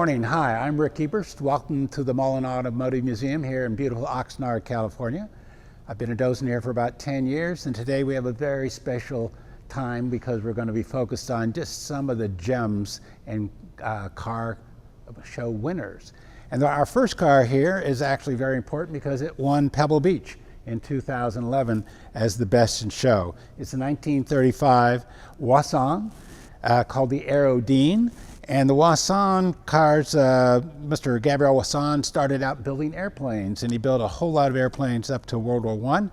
morning. Hi, I'm Rick Eberst. Welcome to the Mullin Automotive Museum here in beautiful Oxnard, California. I've been a docent here for about 10 years, and today we have a very special time because we're going to be focused on just some of the gems and car show winners. And our first car here is actually very important because it won Pebble Beach in 2011 as the best in show. It's a 1935 Voisin called the Aerodine. And the Voisin cars, Mr. Gabriel Voisin started out building airplanes, and he built a whole lot of airplanes up to World War I.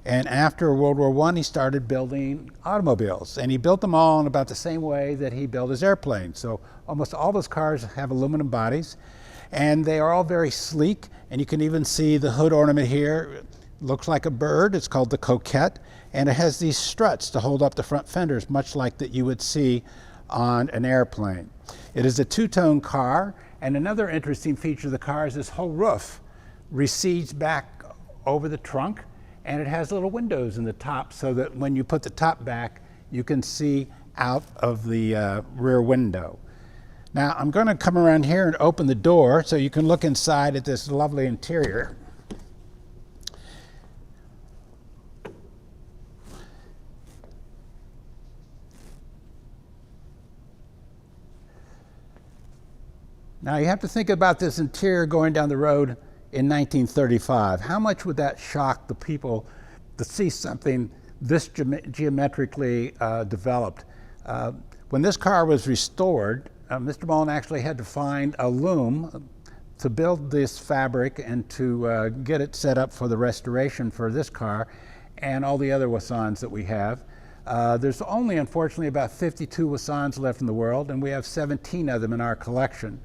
And after World War I, he started building automobiles, and he built them all in about the same way that he built his airplanes. So almost all those cars have aluminum bodies, and they are all very sleek. And you can even see the hood ornament here. It looks like a bird. It's called the coquette, and it has these struts to hold up the front fenders, much like that you would see on an airplane. It is a two-tone car, and another interesting feature of the car is this whole roof recedes back over the trunk, and it has little windows in the top so that when you put the top back, you can see out of the rear window. Now, I'm going to come around here and open the door so you can look inside at this lovely interior. Now you have to think about this interior going down the road in 1935. How much would that shock the people to see something this geometrically developed? When this car was restored, Mr. Mullin actually had to find a loom to build this fabric and to get it set up for the restoration for this car and all the other Voisins that we have. There's only, unfortunately, about 52 Voisins left in the world, and we have 17 of them in our collection.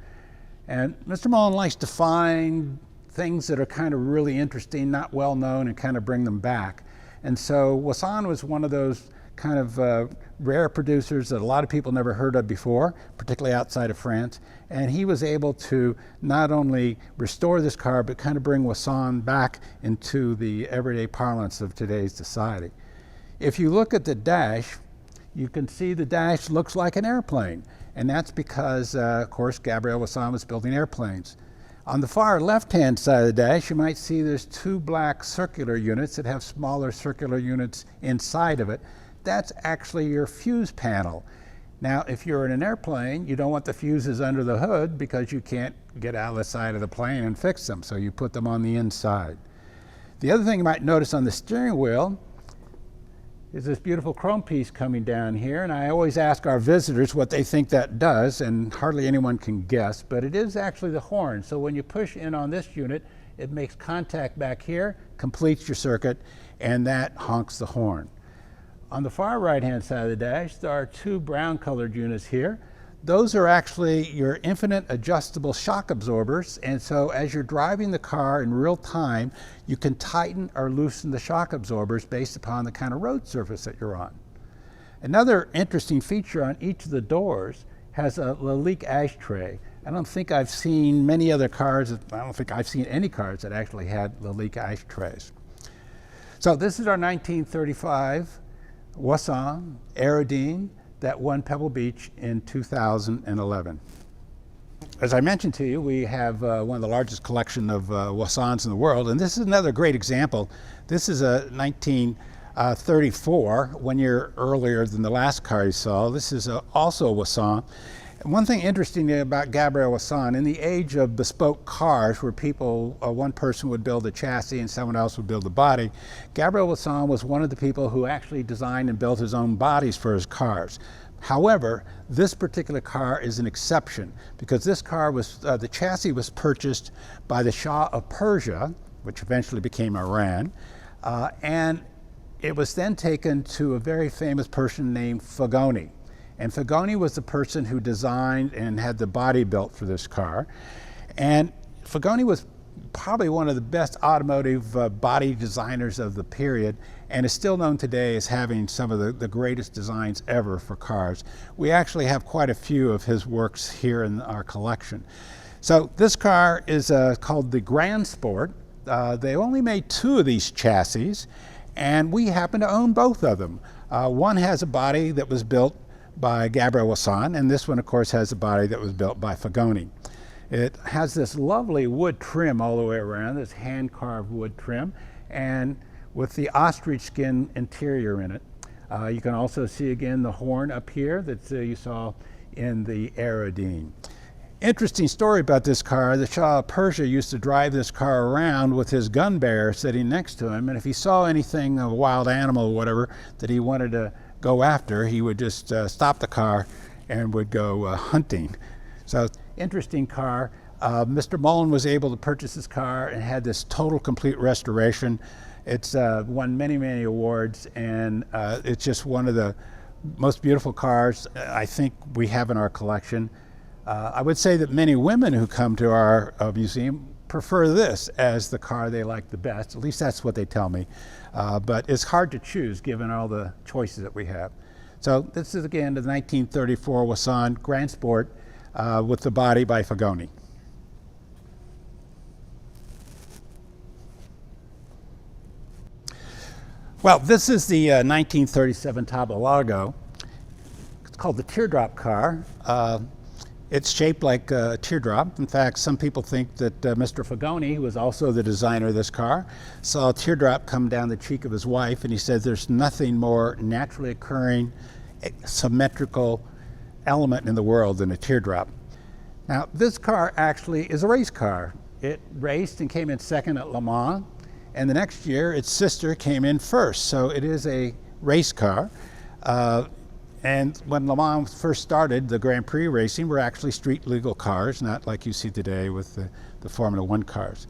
And Mr. Mullin likes to find things that are kind of really interesting, not well known, and kind of bring them back. And so Voisin was one of those kind of rare producers that a lot of people never heard of before, particularly outside of France. And he was able to not only restore this car, but kind of bring Voisin back into the everyday parlance of today's society. If you look at the dash, you can see the dash looks like an airplane. And that's because, of course, Gabriel Voisin was building airplanes. On the far left-hand side of the dash, you might see there's two black circular units that have smaller circular units inside of it. That's actually your fuse panel. Now, if you're in an airplane, you don't want the fuses under the hood because you can't get out of the side of the plane and fix them, so you put them on the inside. The other thing you might notice on the steering wheel is this beautiful chrome piece coming down here, and I always ask our visitors what they think that does, and hardly anyone can guess, but it is actually the horn. So when you push in on this unit, it makes contact back here, completes your circuit, and that honks the horn. On the far right-hand side of the dash, there are two brown-colored units here. Those are actually your infinite adjustable shock absorbers, and so as you're driving the car in real time, you can tighten or loosen the shock absorbers based upon the kind of road surface that you're on. Another interesting feature on each of the doors has a Lalique ashtray. I don't think I've seen many other cars, I don't think I've seen any cars that actually had Lalique ashtrays. So this is our 1935 Voisin Aerodine that won Pebble Beach in 2011. As I mentioned to you, we have one of the largest collection of Voisins in the world, and this is another great example. This is a 1934, 1 year earlier than the last car you saw. This is also a Voisin. And one thing interesting about Gabriel Voisin, in the age of bespoke cars where people, one person would build a chassis and someone else would build the body, Gabriel Voisin was one of the people who actually designed and built his own bodies for his cars. However, this particular car is an exception because this car was, the chassis was purchased by the Shah of Persia, which eventually became Iran, and it was then taken to a very famous person named Figoni. And Figoni was the person who designed and had the body built for this car. And Figoni was probably one of the best automotive body designers of the period, and is still known today as having some of the greatest designs ever for cars. We actually have quite a few of his works here in our collection. So this car is called the Grand Sport. They only made two of these chassis, and we happen to own both of them. One has a body that was built by Gabriel Voisin, and this one, of course, has a body that was built by Figoni. It has this lovely wood trim all the way around, this hand-carved wood trim, and with the ostrich skin interior in it. You can also see again the horn up here that you saw in the Aerodine. Interesting story about this car. The Shah of Persia used to drive this car around with his gun bearer sitting next to him, and if he saw anything, a wild animal or whatever, that he wanted to go after, he would just stop the car and would go hunting. So, interesting car. Mr. Mullin was able to purchase this car and had this total complete restoration. It's won many, many awards, and it's just one of the most beautiful cars I think we have in our collection. I would say that many women who come to our museum prefer this as the car they like the best. At least that's what they tell me. But it's hard to choose given all the choices that we have. So this is again the 1934 Voisin Grand Sport with the body by Figoni. Well, this is the 1937 Talbot-Lago. It's called the teardrop car. It's shaped like a teardrop. In fact, some people think that Mr. Figoni, who was also the designer of this car, saw a teardrop come down the cheek of his wife, and he said there's nothing more naturally occurring, symmetrical element in the world than a teardrop. Now, this car actually is a race car. It raced and came in second at Le Mans, and the next year its sister came in first, so it is a race car. And when Le Mans first started, the Grand Prix racing were actually street legal cars, not like you see today with the Formula One cars.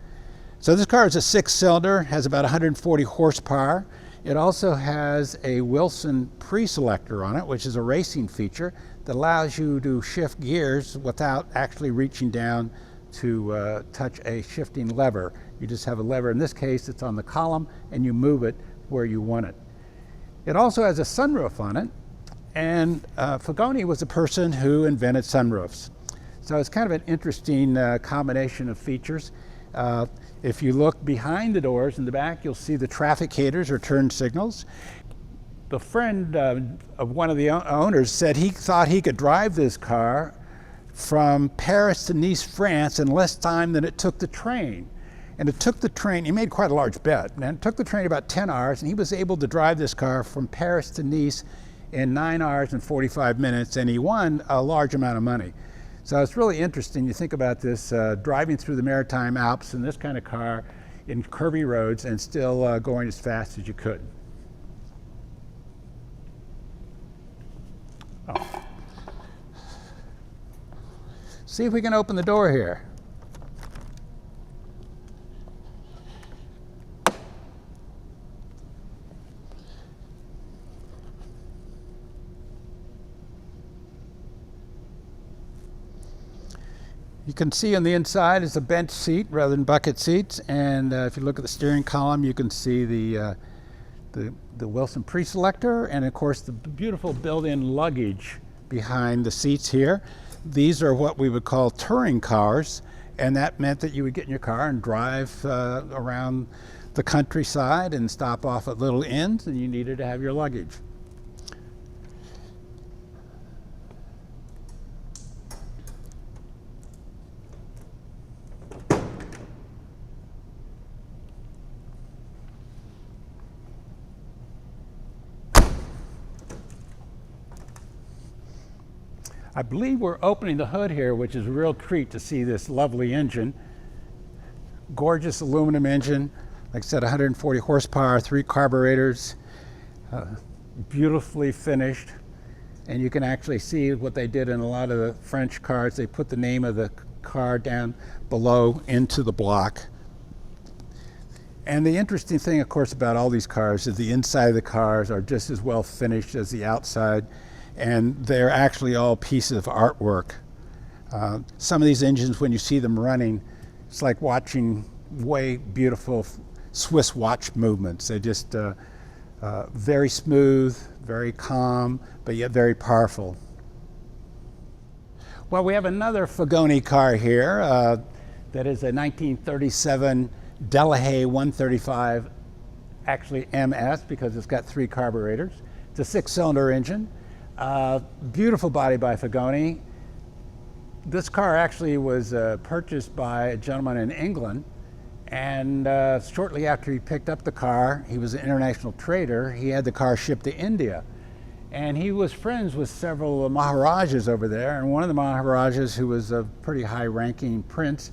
So this car is a 6-cylinder, has about 140 horsepower. It also has a Wilson pre-selector on it, which is a racing feature that allows you to shift gears without actually reaching down to touch a shifting lever. You just have a lever. In this case, it's on the column, and you move it where you want it. It also has a sunroof on it. And Figoni was a person who invented sunroofs. So it's kind of an interesting combination of features. If you look behind the doors in the back, you'll see the trafficators or turn signals. The friend of one of the owners said he thought he could drive this car from Paris to Nice, France in less time than it took the train. And it took the train, he made quite a large bet, and it took the train about 10 hours, and he was able to drive this car from Paris to Nice in 9 hours and 45 minutes, and he won a large amount of money. So it's really interesting. You think about this, driving through the Maritime Alps in this kind of car in curvy roads and still going as fast as you could. Oh. See if we can open the door here. You can see on the inside is a bench seat rather than bucket seats, and if you look at the steering column, you can see the Wilson pre-selector, and of course the beautiful built-in luggage behind the seats here. These are what we would call touring cars, and that meant that you would get in your car and drive around the countryside and stop off at little inns, and you needed to have your luggage. I believe we're opening the hood here, which is a real treat to see this lovely engine. Gorgeous aluminum engine, like I said, 140 horsepower, 3 carburetors, beautifully finished. And you can actually see what they did in a lot of the French cars. They put the name of the car down below into the block. And the interesting thing, of course, about all these cars is the inside of the cars are just as well finished as the outside. And they're actually all pieces of artwork. Some of these engines, when you see them running, it's like watching way beautiful Swiss watch movements. They're just very smooth, very calm, but yet very powerful. Well, we have another Figoni car here that is a 1937 Delahaye 135, actually MS, because it's got 3 carburetors. It's a 6-cylinder engine. Beautiful body by Figoni. This car actually was purchased by a gentleman in England, and shortly after he picked up the car, he was an international trader, he had the car shipped to India. And he was friends with several Maharajas over there, and one of the Maharajas, who was a pretty high-ranking prince,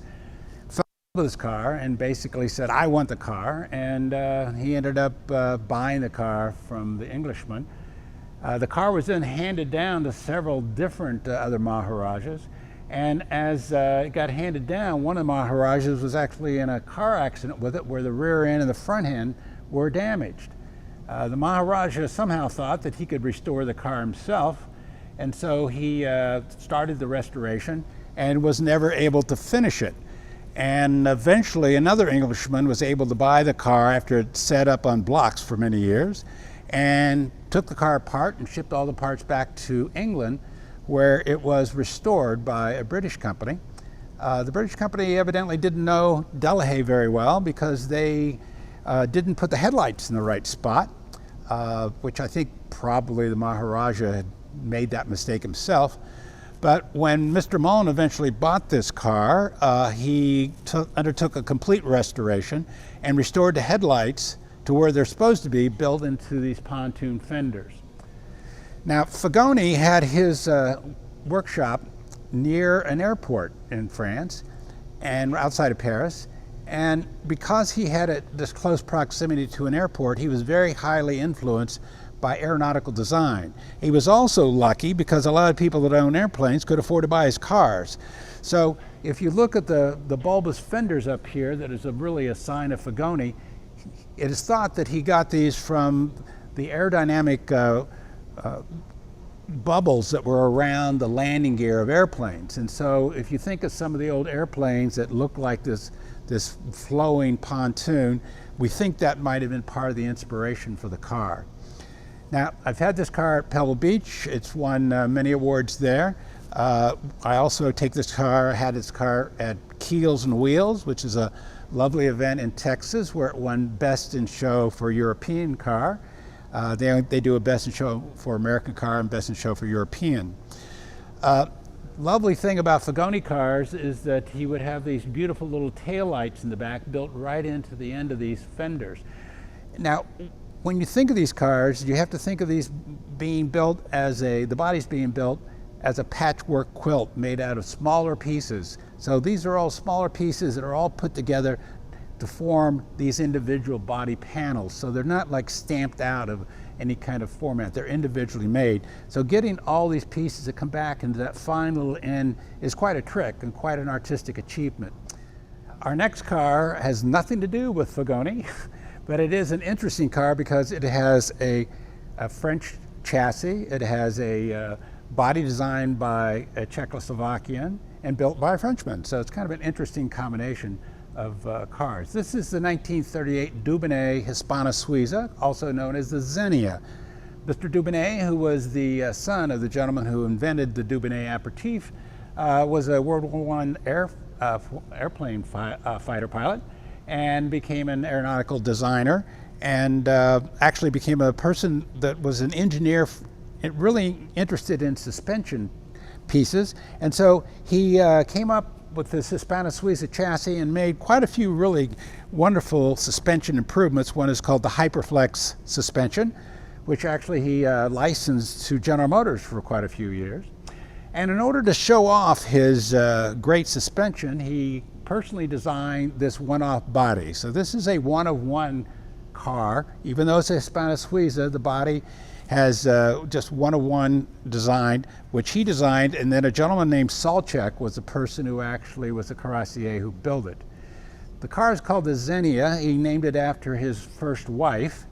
fell in love with this car and basically said, I want the car, and he ended up buying the car from the Englishman. The car was then handed down to several different other Maharajas, and as it got handed down, one of the Maharajas was actually in a car accident with it where the rear end and the front end were damaged. The Maharaja somehow thought that he could restore the car himself, and so he started the restoration and was never able to finish it. And eventually another Englishman was able to buy the car after it sat up on blocks for many years, and took the car apart and shipped all the parts back to England, where it was restored by a British company. The British company evidently didn't know Delahaye very well because they didn't put the headlights in the right spot, which I think probably the Maharaja had made that mistake himself. But when Mr. Mullin eventually bought this car, he undertook a complete restoration and restored the headlights to where they're supposed to be, built into these pontoon fenders. Now, Figoni had his workshop near an airport in France and outside of Paris. And because he had this close proximity to an airport, he was very highly influenced by aeronautical design. He was also lucky because a lot of people that own airplanes could afford to buy his cars. So if you look at the bulbous fenders up here, that is really a sign of Figoni. It is thought that he got these from the aerodynamic bubbles that were around the landing gear of airplanes. And so if you think of some of the old airplanes that look like this flowing pontoon, we think that might have been part of the inspiration for the car. Now, I've had this car at Pebble Beach. It's won many awards there. I also had this car at Keels and Wheels, which is a lovely event in Texas where it won Best in Show for European car. They do a Best in Show for American car and Best in Show for European. Lovely thing about Figoni cars is that he would have these beautiful little taillights in the back built right into the end of these fenders. Now, when you think of these cars, you have to think of these being built the bodies being built as a patchwork quilt made out of smaller pieces. So these are all smaller pieces that are all put together to form these individual body panels. So they're not like stamped out of any kind of format. They're individually made. So getting all these pieces to come back into that fine little end is quite a trick and quite an artistic achievement. Our next car has nothing to do with Figoni, but it is an interesting car because it has a French chassis. It has a body designed by a Czechoslovakian and built by a Frenchman. So it's kind of an interesting combination of cars. This is the 1938 Dubonnet Hispano-Suiza, also known as the Xenia. Mr. Dubonnet, who was the son of the gentleman who invented the Dubonnet aperitif, was a World War I airplane fighter pilot and became an aeronautical designer, and actually became a person that was an engineer really interested in suspension pieces. And so he came up with this Hispano-Suiza chassis and made quite a few really wonderful suspension improvements. One is called the Hyperflex suspension, which actually he licensed to General Motors for quite a few years. And in order to show off his great suspension, he personally designed this one-off body. So this is a one-of-one car. Even though it's a Hispano-Suiza, the body has just one-of-one design, which he designed, and then a gentleman named Salchek was the person who actually was the carrossier who built it. The car is called the Xenia. He named it after his first wife,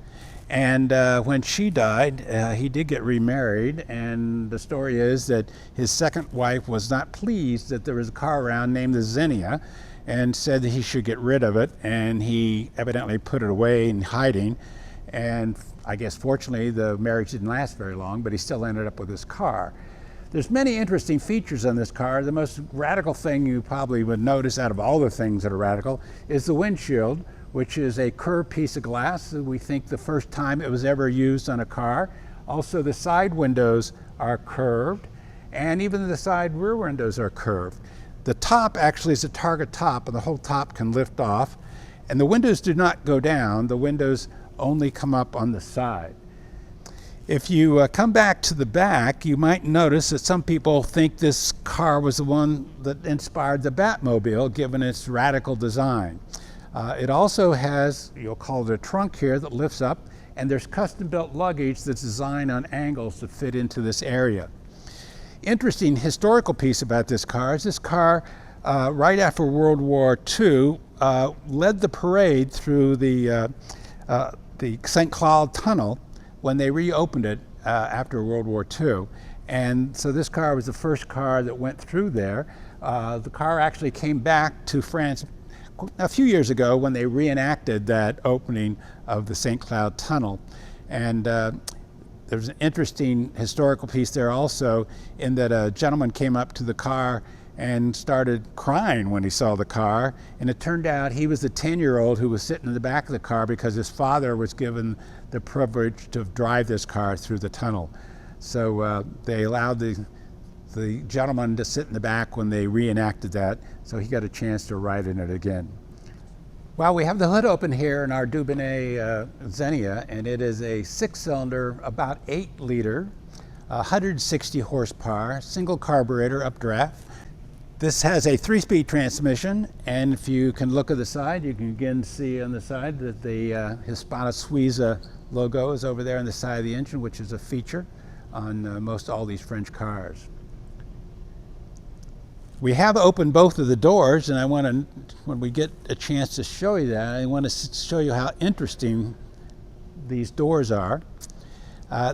and when she died, he did get remarried, and the story is that his second wife was not pleased that there was a car around named the Xenia, and said that he should get rid of it, and he evidently put it away in hiding. And I guess fortunately the marriage didn't last very long, but he still ended up with this car. There's many interesting features on this car. The most radical thing you probably would notice out of all the things that are radical is the windshield, which is a curved piece of glass. We think the first time it was ever used on a car. Also, the side windows are curved, and even the side rear windows are curved. The top actually is a target top, and the whole top can lift off, and the windows do not go down. The windows only come up on the side. If you come back to the back, you might notice that some people think this car was the one that inspired the Batmobile, given its radical design. It also has, you'll call it a trunk here, that lifts up, and there's custom-built luggage that's designed on angles to fit into this area. Interesting historical piece about this car is this car, right after World War II, led the parade through the St. Cloud Tunnel when they reopened it after World War II. And so this car was the first car that went through there. The car actually came back to France a few years ago when they reenacted that opening of the St. Cloud Tunnel. And there's an interesting historical piece there also, in that a gentleman came up to the car and started crying when he saw the car, and it turned out he was the 10-year-old who was sitting in the back of the car because his father was given the privilege to drive this car through the tunnel. So they allowed the gentleman to sit in the back when they reenacted that, so he got a chance to ride in it again. Well, we have the hood open here in our Dubonnet Xenia, and it is a 6-cylinder, about 8-liter, 160 horsepower, single carburetor updraft. This has a 3-speed transmission, and if you can look at the side, you can again see on the side that the Hispana Suiza logo is over there on the side of the engine, which is a feature on most all these French cars. We have opened both of the doors, and I want to, when we get a chance to show you that, I want to show you how interesting these doors are.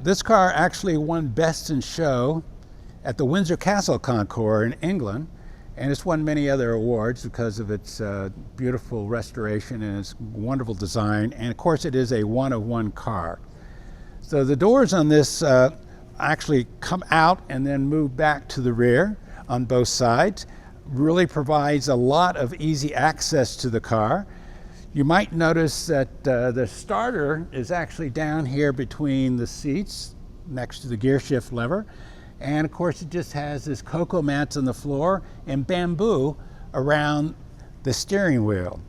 This car actually won Best in Show at the Windsor Castle Concours in England, and it's won many other awards because of its beautiful restoration and its wonderful design. And of course, it is a one-of-one car. So the doors on this actually come out and then move back to the rear on both sides. Really provides a lot of easy access to the car. You might notice that the starter is actually down here between the seats next to the gear shift lever. And of course, it just has this cocoa mats on the floor and bamboo around the steering wheel.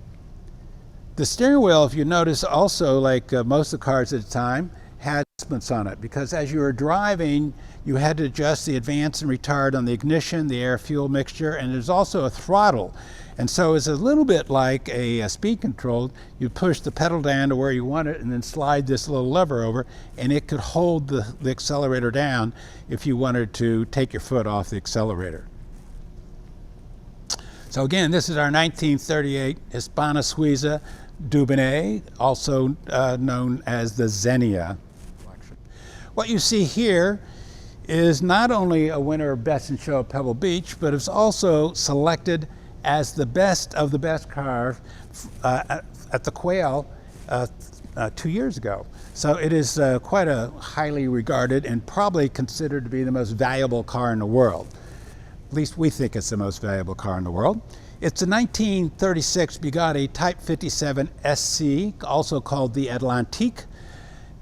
The steering wheel, if you notice, also, like most of the cars at the time, had adjustments on it, because as you were driving, you had to adjust the advance and retard on the ignition, the air-fuel mixture, and there's also a throttle. And so it's a little bit like a speed control. You push the pedal down to where you want it and then slide this little lever over, and it could hold the accelerator down if you wanted to take your foot off the accelerator. So again, this is our 1938 Hispana Suiza Dubonnet, also known as the Xenia. What you see here is not only a winner of Best in Show at Pebble Beach, but it's also selected as the best of the best car at the Quail 2 years ago. So it is quite a highly regarded and probably considered to be the most valuable car in the world. At least we think it's the most valuable car in the world. It's a 1936 Bugatti Type 57 SC, also called the Atlantique.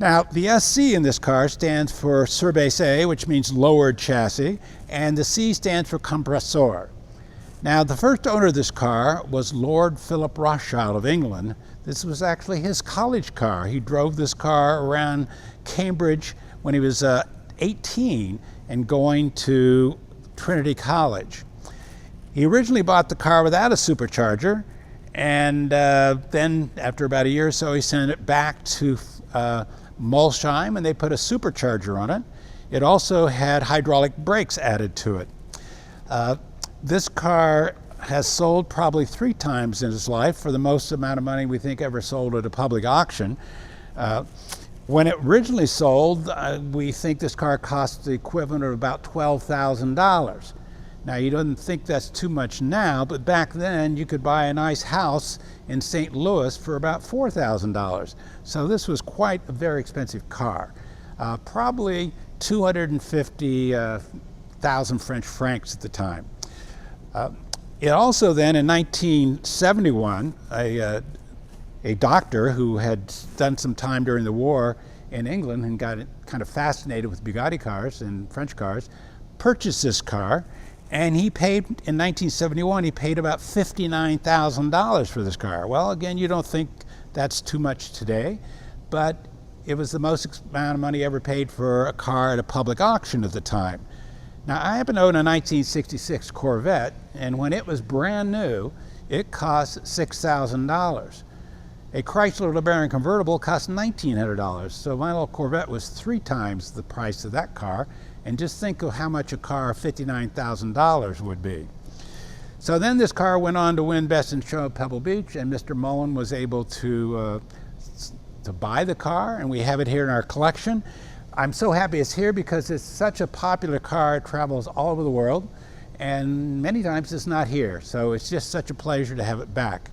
Now, the SC in this car stands for Surbaissé, which means lowered chassis, and the C stands for compressor. Now, the first owner of this car was Lord Philip Rothschild of England. This was actually his college car. He drove this car around Cambridge when he was 18 and going to Trinity College. He originally bought the car without a supercharger, and then after about a year or so, he sent it back to Molsheim, and they put a supercharger on it. It also had hydraulic brakes added to it. This car has sold probably 3 times in its life for the most amount of money we think ever sold at a public auction. When it originally sold, we think this car cost the equivalent of about $12,000. Now, you don't think that's too much now, but back then you could buy a nice house in St. Louis for about $4,000. So this was quite a very expensive car. Probably 250,000 French francs at the time. It also then, in 1971, a doctor who had done some time during the war in England and got kind of fascinated with Bugatti cars and French cars, purchased this car, and he paid, in 1971, he paid about $59,000 for this car. Well, again, you don't think that's too much today, but it was the most amount of money ever paid for a car at a public auction at the time. Now, I happen to own a 1966 Corvette, and when it was brand new, it cost $6,000. A Chrysler LeBaron convertible cost $1,900, so my little Corvette was 3 times the price of that car, and just think of how much a car of $59,000 would be. So then this car went on to win Best in Show at Pebble Beach, and Mr. Mullin was able to buy the car, and we have it here in our collection. I'm so happy it's here because it's such a popular car. It travels all over the world, and many times it's not here, so it's just such a pleasure to have it back.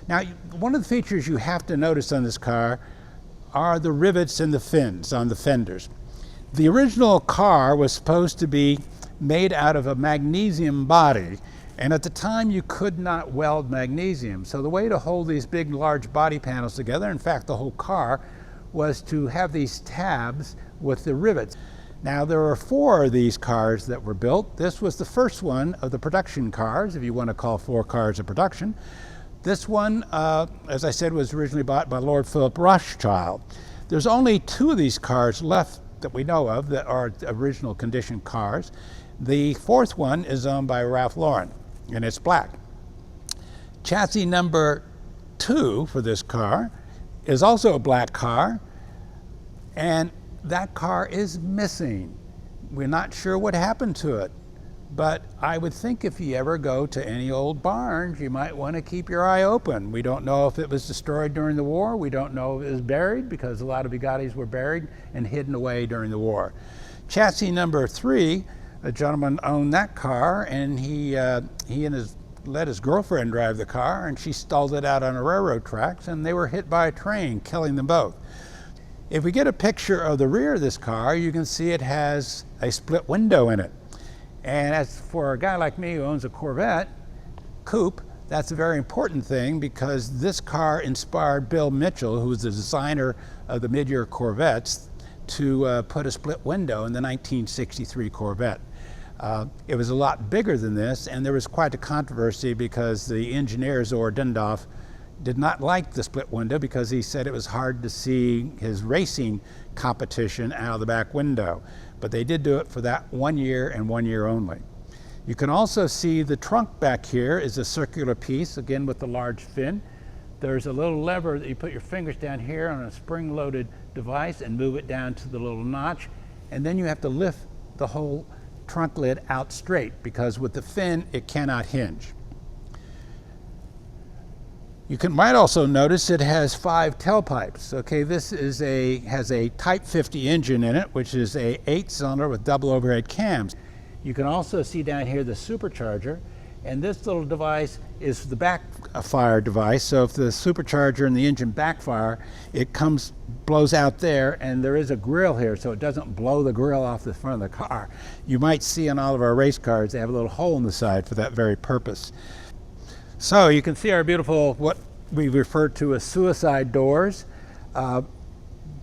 Now, one of the features you have to notice on this car are the rivets and the fins on the fenders. The original car was supposed to be made out of a magnesium body, and at the time you could not weld magnesium. So the way to hold these big, large body panels together, in fact the whole car, was to have these tabs with the rivets. Now, there were 4 of these cars that were built. This was the first one of the production cars, if you want to call 4 cars a production. This one, as I said, was originally bought by Lord Philip Rothschild. There's only 2 of these cars left that we know of that are original condition cars. The 4th one is owned by Ralph Lauren, and it's black. Chassis number 2 for this car is also a black car, and that car is missing. We're not sure what happened to it, but I would think if you ever go to any old barns, you might want to keep your eye open. We don't know if it was destroyed during the war. We don't know if it was buried, because a lot of Bugattis were buried and hidden away during the war. Chassis number 3, a gentleman owned that car, and he let his girlfriend drive the car, and she stalled it out on the railroad tracks, and they were hit by a train, killing them both. If we get a picture of the rear of this car, you can see it has a split window in it. And as for a guy like me who owns a Corvette coupe, that's a very important thing, because this car inspired Bill Mitchell, who was the designer of the mid-year Corvettes, to put a split window in the 1963 Corvette. It was a lot bigger than this, and there was quite a controversy because the engineer, Zor Dindorf, did not like the split window because he said it was hard to see his racing competition out of the back window. But they did do it for that 1 year and 1 year only. You can also see the trunk back here is a circular piece, again with the large fin. There's a little lever that you put your fingers down here on a spring-loaded device and move it down to the little notch, and then you have to lift the whole trunk lid out straight, because with the fin it cannot hinge. You might also notice it has 5 tailpipes. Okay, this has a Type 50 engine in it, which is a 8-cylinder with double overhead cams. You can also see down here the supercharger, and this little device is the backfire device. So if the supercharger and the engine backfire, it blows out there, and there is a grill here, so it doesn't blow the grill off the front of the car. You might see on all of our race cars, they have a little hole in the side for that very purpose. So you can see our beautiful, what we refer to as suicide doors.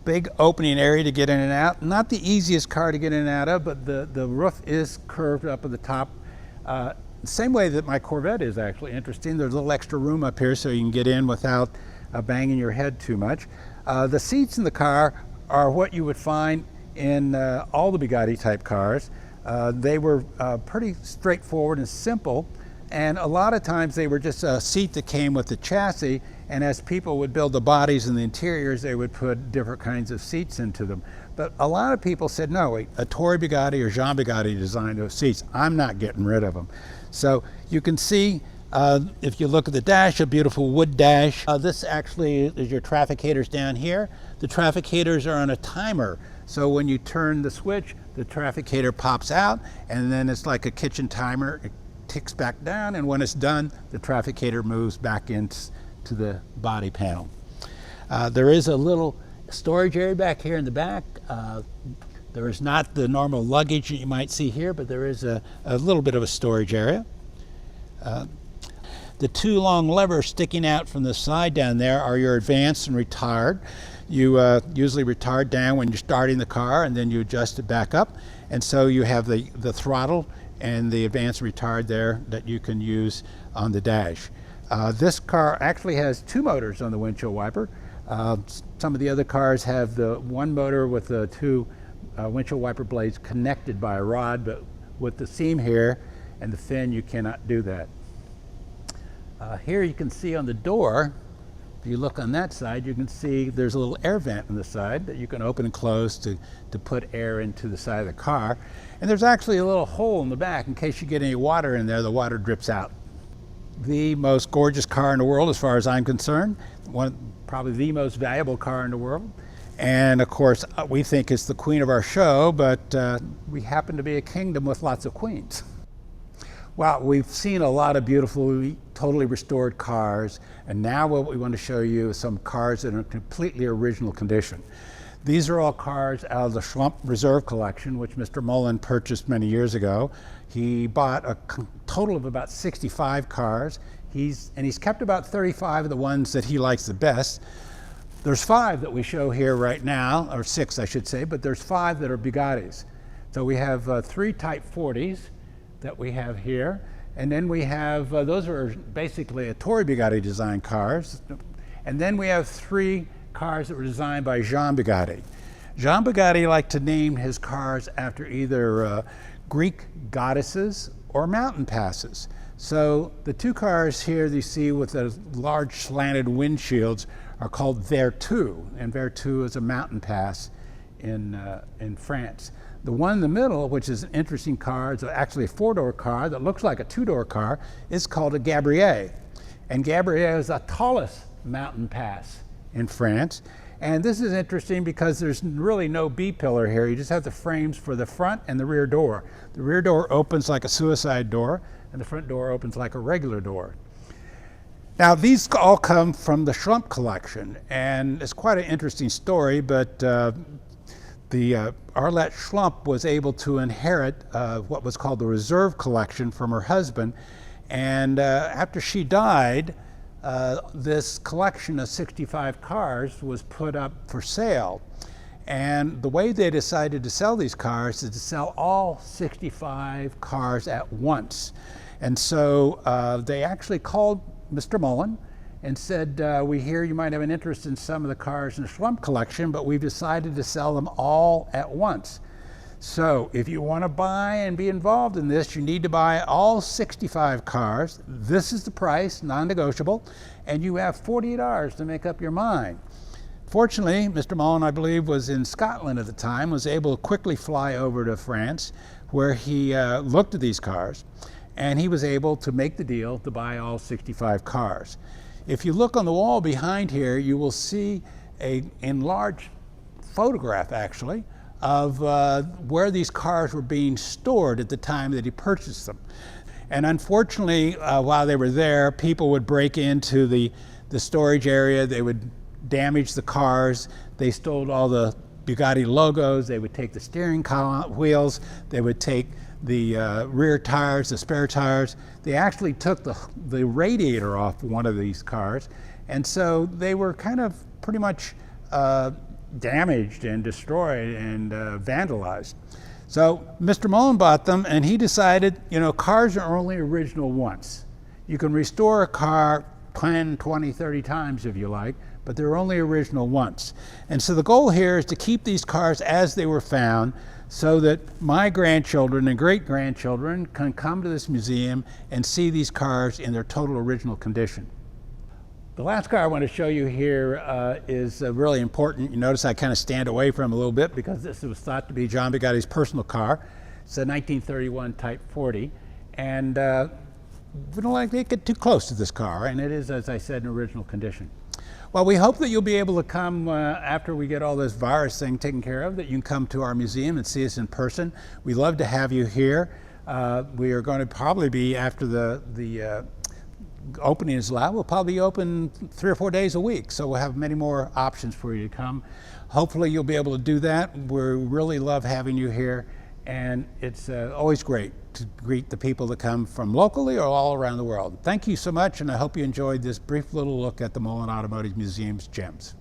Big opening area to get in and out. Not the easiest car to get in and out of, but the roof is curved up at the top. Same way that my Corvette is, actually interesting. There's a little extra room up here so you can get in without banging your head too much. The seats in the car are what you would find in all the Bugatti type cars. They were pretty straightforward and simple. And a lot of times they were just a seat that came with the chassis, and as people would build the bodies and the interiors, they would put different kinds of seats into them. But a lot of people said, no, wait, Ettore Bugatti or Jean Bugatti designed those seats. I'm not getting rid of them. So you can see, if you look at the dash, a beautiful wood dash. This actually is your trafficators down here. The trafficators are on a timer. So when you turn the switch, the trafficator pops out, and then it's like a kitchen timer. It ticks back down, and when it's done, the trafficator moves back into the body panel. There is a little storage area back here in the back. There is not the normal luggage that you might see here, but there is a little bit of a storage area. The 2 long levers sticking out from the side down there are your advanced and retired. You usually retard down when you're starting the car, and then you adjust it back up. And so you have the throttle and the advanced retard there that you can use on the dash. This car actually has 2 motors on the windshield wiper. Some of the other cars have the 1 motor with the 2 windshield wiper blades connected by a rod, but with the seam here and the fin, you cannot do that. Here you can see on the door, if you look on that side, you can see there's a little air vent on the side that you can open and close to put air into the side of the car. And there's actually a little hole in the back in case you get any water in there, the water drips out. The most gorgeous car in the world as far as I'm concerned, probably the most valuable car in the world. And of course, we think it's the queen of our show, but we happen to be a kingdom with lots of queens. Well, we've seen a lot of beautiful, totally restored cars, and now what we want to show you is some cars that are in completely original condition. These are all cars out of the Schlumpf Reserve Collection, which Mr. Mullin purchased many years ago. He bought a total of about 65 cars. He's kept about 35 of the ones that he likes the best. There's 5 that we show here right now, or 6 I should say, but there's 5 that are Bugattis. So we have 3 Type 40s that we have here, and then we have, those are basically Ettore Bugatti design cars, and then we have 3 cars that were designed by Jean Bugatti. Jean Bugatti liked to name his cars after either Greek goddesses or mountain passes. So the 2 cars here that you see with the large slanted windshields are called Vertu, and Vertu is a mountain pass in France. The one in the middle, which is an interesting car, it's actually a 4-door car that looks like a 2-door car, is called a Gabriel. And Gabriel is the tallest mountain pass in France. And this is interesting because there's really no B-pillar here. You just have the frames for the front and the rear door. The rear door opens like a suicide door, and the front door opens like a regular door. Now, these all come from the Schlumpf Collection, and it's quite an interesting story, but Arlette Schlumpf was able to inherit what was called the Reserve Collection from her husband, and after she died, this collection of 65 cars was put up for sale. And the way they decided to sell these cars is to sell all 65 cars at once. And so they actually called Mr. Mullin and said, we hear you might have an interest in some of the cars in the Schlumpf Collection, but we've decided to sell them all at once. So if you want to buy and be involved in this, you need to buy all 65 cars. This is the price, non-negotiable, and you have 48 hours to make up your mind. Fortunately, Mr. Mullin, I believe, was in Scotland at the time, was able to quickly fly over to France, where he looked at these cars, and he was able to make the deal to buy all 65 cars. If you look on the wall behind here, you will see an enlarged photograph, actually, of where these cars were being stored at the time that he purchased them. And unfortunately, while they were there, people would break into the storage area. They would damage the cars. They stole all the Bugatti logos. They would take the steering wheels. They would take the rear tires, the spare tires. They actually took the radiator off one of these cars, and so they were kind of pretty much damaged and destroyed and vandalized. So Mr. Mullin bought them, and he decided, you know, cars are only original once. You can restore a car 10, 20, 30 times if you like, but they're only original once. And so the goal here is to keep these cars as they were found, so that my grandchildren and great-grandchildren can come to this museum and see these cars in their total original condition. The last car I want to show you here is really important. You notice I kind of stand away from it a little bit because this was thought to be John Bugatti's personal car. It's a 1931 Type 40, and we don't like to get too close to this car, and it is, as I said, in original condition. Well, we hope that you'll be able to come after we get all this virus thing taken care of, that you can come to our museum and see us in person. We'd love to have you here. We are going to probably be, after the opening is allowed, we'll probably be open 3 or 4 days a week. So we'll have many more options for you to come. Hopefully you'll be able to do that. We really love having you here. And it's always great to greet the people that come from locally or all around the world. Thank you so much, and I hope you enjoyed this brief little look at the Mullin Automotive Museum's gems.